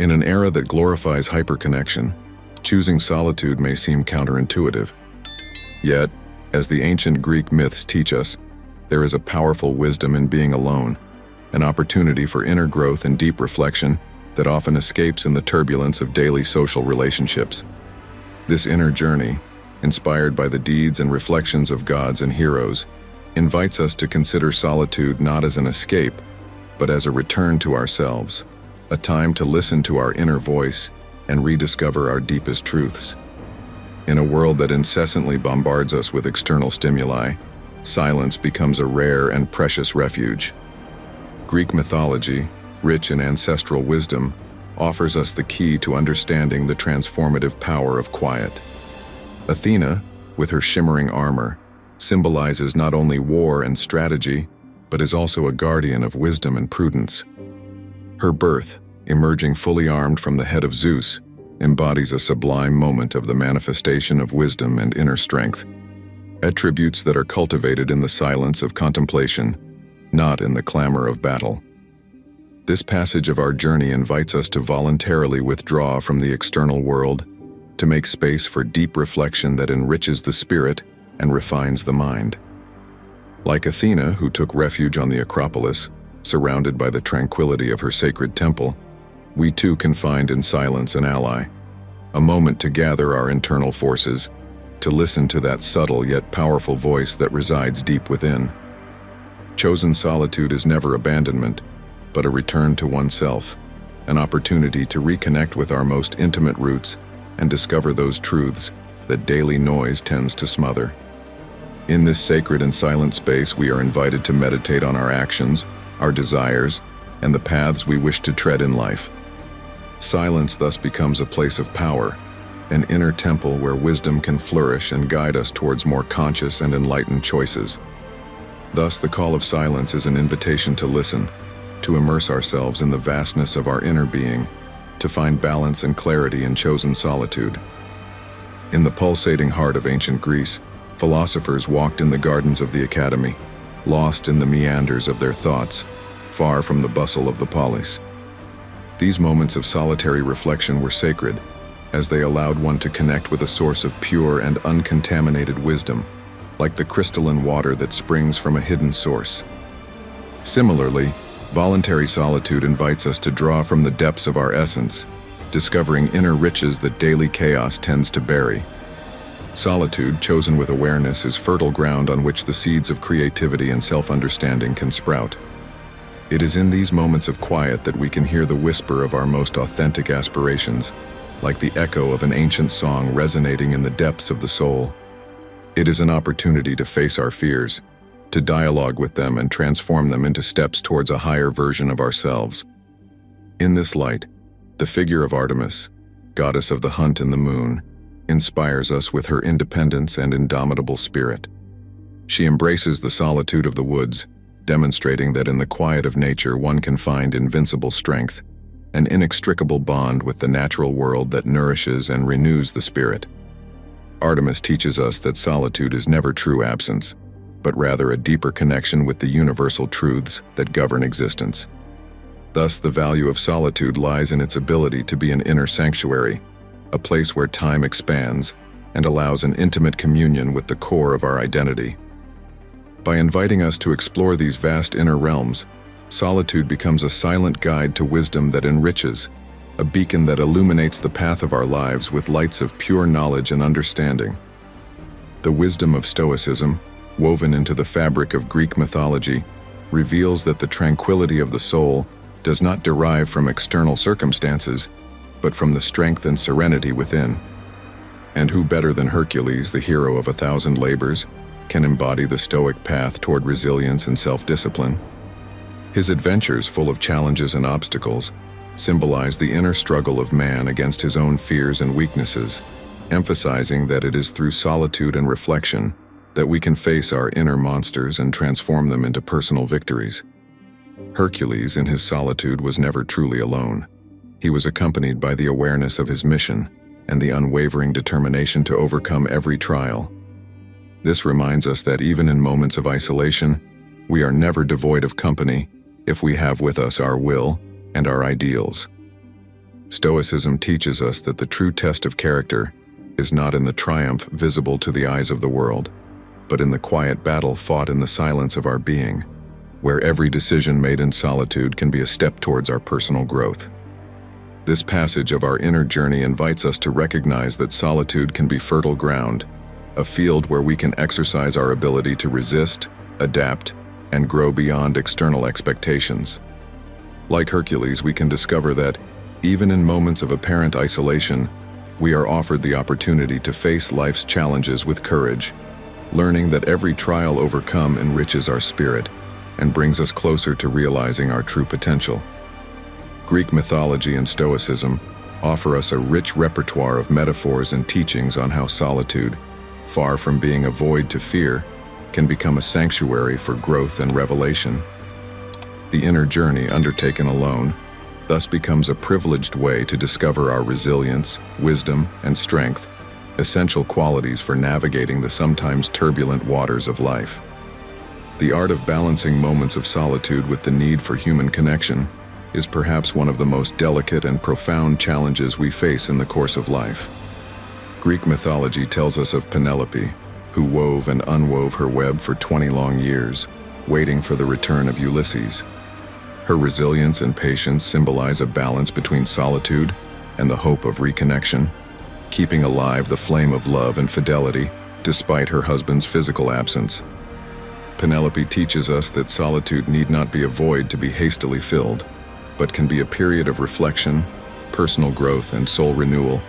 In an era that glorifies hyperconnection, choosing solitude may seem counterintuitive. Yet, as the ancient Greek myths teach us, there is a powerful wisdom in being alone, an opportunity for inner growth and deep reflection that often escapes in the turbulence of daily social relationships. This inner journey, inspired by the deeds and reflections of gods and heroes, invites us to consider solitude not as an escape, but as a return to ourselves, a time to listen to our inner voice and rediscover our deepest truths. In a world that incessantly bombards us with external stimuli, silence becomes a rare and precious refuge. Greek mythology, rich in ancestral wisdom, offers us the key to understanding the transformative power of quiet. Athena, with her shimmering armor, symbolizes not only war and strategy, but is also a guardian of wisdom and prudence. Her birth, emerging fully armed from the head of Zeus, embodies a sublime moment of the manifestation of wisdom and inner strength, attributes that are cultivated in the silence of contemplation, not in the clamor of battle. This passage of our journey invites us to voluntarily withdraw from the external world, to make space for deep reflection that enriches the spirit and refines the mind. Like Athena, who took refuge on the Acropolis, surrounded by the tranquility of her sacred temple, we too can find in silence an ally, a moment to gather our internal forces, to listen to that subtle yet powerful voice that resides deep within. Chosen solitude is never abandonment, but a return to oneself, an opportunity to reconnect with our most intimate roots and discover those truths that daily noise tends to smother. In this sacred and silent space, we are invited to meditate on our actions, our desires, and the paths we wish to tread in life. Silence thus becomes a place of power, an inner temple where wisdom can flourish and guide us towards more conscious and enlightened choices. Thus, the call of silence is an invitation to listen, to immerse ourselves in the vastness of our inner being, to find balance and clarity in chosen solitude. In the pulsating heart of ancient Greece, philosophers walked in the gardens of the Academy, lost in the meanders of their thoughts, far from the bustle of the polis. These moments of solitary reflection were sacred, as they allowed one to connect with a source of pure and uncontaminated wisdom, like the crystalline water that springs from a hidden source. Similarly, voluntary solitude invites us to draw from the depths of our essence, discovering inner riches that daily chaos tends to bury. Solitude, chosen with awareness, is fertile ground on which the seeds of creativity and self-understanding can sprout. It is in these moments of quiet that we can hear the whisper of our most authentic aspirations, like the echo of an ancient song resonating in the depths of the soul. It is an opportunity to face our fears, to dialogue with them and transform them into steps towards a higher version of ourselves. In this light, the figure of Artemis, goddess of the hunt and the moon, inspires us with her independence and indomitable spirit. She embraces the solitude of the woods, demonstrating that in the quiet of nature one can find invincible strength, an inextricable bond with the natural world that nourishes and renews the spirit. Artemis teaches us that solitude is never true absence, but rather a deeper connection with the universal truths that govern existence. Thus, the value of solitude lies in its ability to be an inner sanctuary, a place where time expands and allows an intimate communion with the core of our identity. By inviting us to explore these vast inner realms, solitude becomes a silent guide to wisdom that enriches, a beacon that illuminates the path of our lives with lights of pure knowledge and understanding. The wisdom of Stoicism, woven into the fabric of Greek mythology, reveals that the tranquility of the soul does not derive from external circumstances, but from the strength and serenity within. And who better than Hercules, the hero of 1,000 labors, can embody the Stoic path toward resilience and self-discipline? His adventures, full of challenges and obstacles, symbolize the inner struggle of man against his own fears and weaknesses, emphasizing that it is through solitude and reflection that we can face our inner monsters and transform them into personal victories. Hercules, in his solitude, was never truly alone. He was accompanied by the awareness of his mission and the unwavering determination to overcome every trial. This reminds us that even in moments of isolation, we are never devoid of company if we have with us our will and our ideals. Stoicism teaches us that the true test of character is not in the triumph visible to the eyes of the world, but in the quiet battle fought in the silence of our being, where every decision made in solitude can be a step towards our personal growth. This passage of our inner journey invites us to recognize that solitude can be fertile ground, a field where we can exercise our ability to resist, adapt, and grow beyond external expectations. Like Hercules, we can discover that, even in moments of apparent isolation, we are offered the opportunity to face life's challenges with courage, learning that every trial overcome enriches our spirit and brings us closer to realizing our true potential. Greek mythology and Stoicism offer us a rich repertoire of metaphors and teachings on how solitude, far from being a void to fear, can become a sanctuary for growth and revelation. The inner journey undertaken alone thus becomes a privileged way to discover our resilience, wisdom, and strength, essential qualities for navigating the sometimes turbulent waters of life. The art of balancing moments of solitude with the need for human connection is perhaps one of the most delicate and profound challenges we face in the course of life. Greek mythology tells us of Penelope, who wove and unwove her web for 20 long years, waiting for the return of Ulysses. Her resilience and patience symbolize a balance between solitude and the hope of reconnection, keeping alive the flame of love and fidelity despite her husband's physical absence. Penelope teaches us that solitude need not be a void to be hastily filled, but can be a period of reflection, personal growth, and soul renewal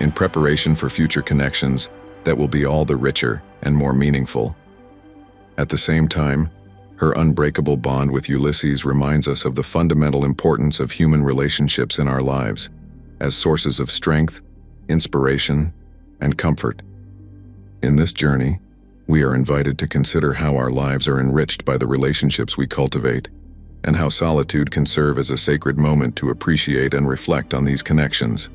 in preparation for future connections that will be all the richer and more meaningful. At the same time, her unbreakable bond with Ulysses reminds us of the fundamental importance of human relationships in our lives as sources of strength, inspiration, and comfort. In this journey, we are invited to consider how our lives are enriched by the relationships we cultivate, and how solitude can serve as a sacred moment to appreciate and reflect on these connections.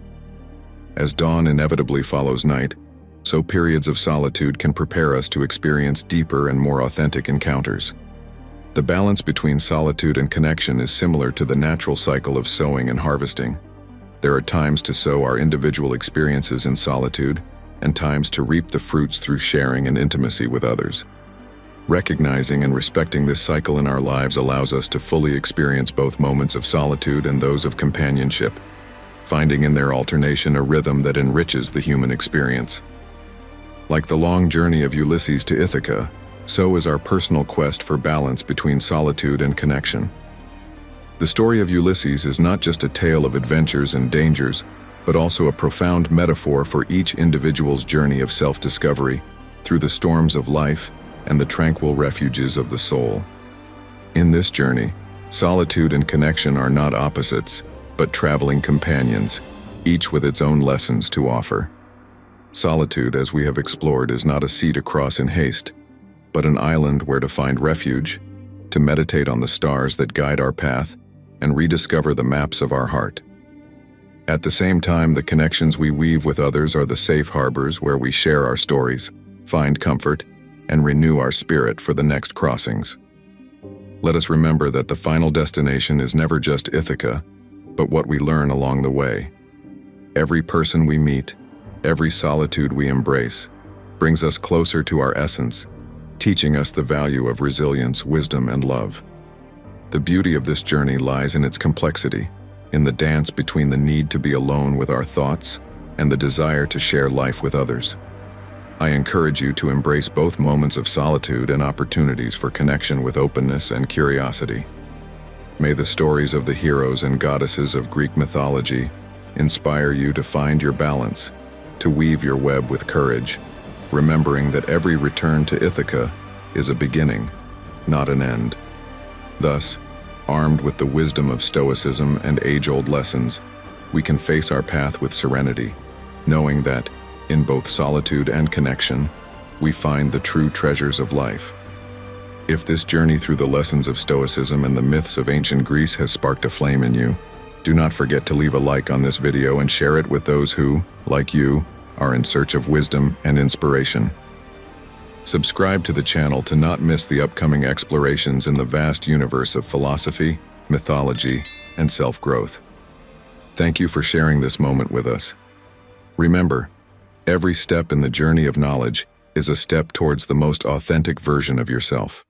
As dawn inevitably follows night, so periods of solitude can prepare us to experience deeper and more authentic encounters. The balance between solitude and connection is similar to the natural cycle of sowing and harvesting. There are times to sow our individual experiences in solitude, and times to reap the fruits through sharing and intimacy with others. Recognizing and respecting this cycle in our lives allows us to fully experience both moments of solitude and those of companionship, finding in their alternation a rhythm that enriches the human experience. Like the long journey of Ulysses to Ithaca, so is our personal quest for balance between solitude and connection. The story of Ulysses is not just a tale of adventures and dangers, but also a profound metaphor for each individual's journey of self-discovery through the storms of life and the tranquil refuges of the soul. In this journey, solitude and connection are not opposites, but traveling companions, each with its own lessons to offer. Solitude, as we have explored, is not a sea to cross in haste, but an island where to find refuge, to meditate on the stars that guide our path, and rediscover the maps of our heart. At the same time, the connections we weave with others are the safe harbors where we share our stories, find comfort, and renew our spirit for the next crossings. Let us remember that the final destination is never just Ithaca, but what we learn along the way. Every person we meet, every solitude we embrace, brings us closer to our essence, teaching us the value of resilience, wisdom, and love. The beauty of this journey lies in its complexity, in the dance between the need to be alone with our thoughts and the desire to share life with others. I encourage you to embrace both moments of solitude and opportunities for connection with openness and curiosity. May the stories of the heroes and goddesses of Greek mythology inspire you to find your balance, to weave your web with courage, remembering that every return to Ithaca is a beginning, not an end. Thus, armed with the wisdom of Stoicism and age-old lessons, we can face our path with serenity, knowing that, in both solitude and connection, we find the true treasures of life. If this journey through the lessons of Stoicism and the myths of ancient Greece has sparked a flame in you, do not forget to leave a like on this video and share it with those who, like you, are in search of wisdom and inspiration. Subscribe to the channel to not miss the upcoming explorations in the vast universe of philosophy, mythology, and self-growth. Thank you for sharing this moment with us. Remember, every step in the journey of knowledge is a step towards the most authentic version of yourself.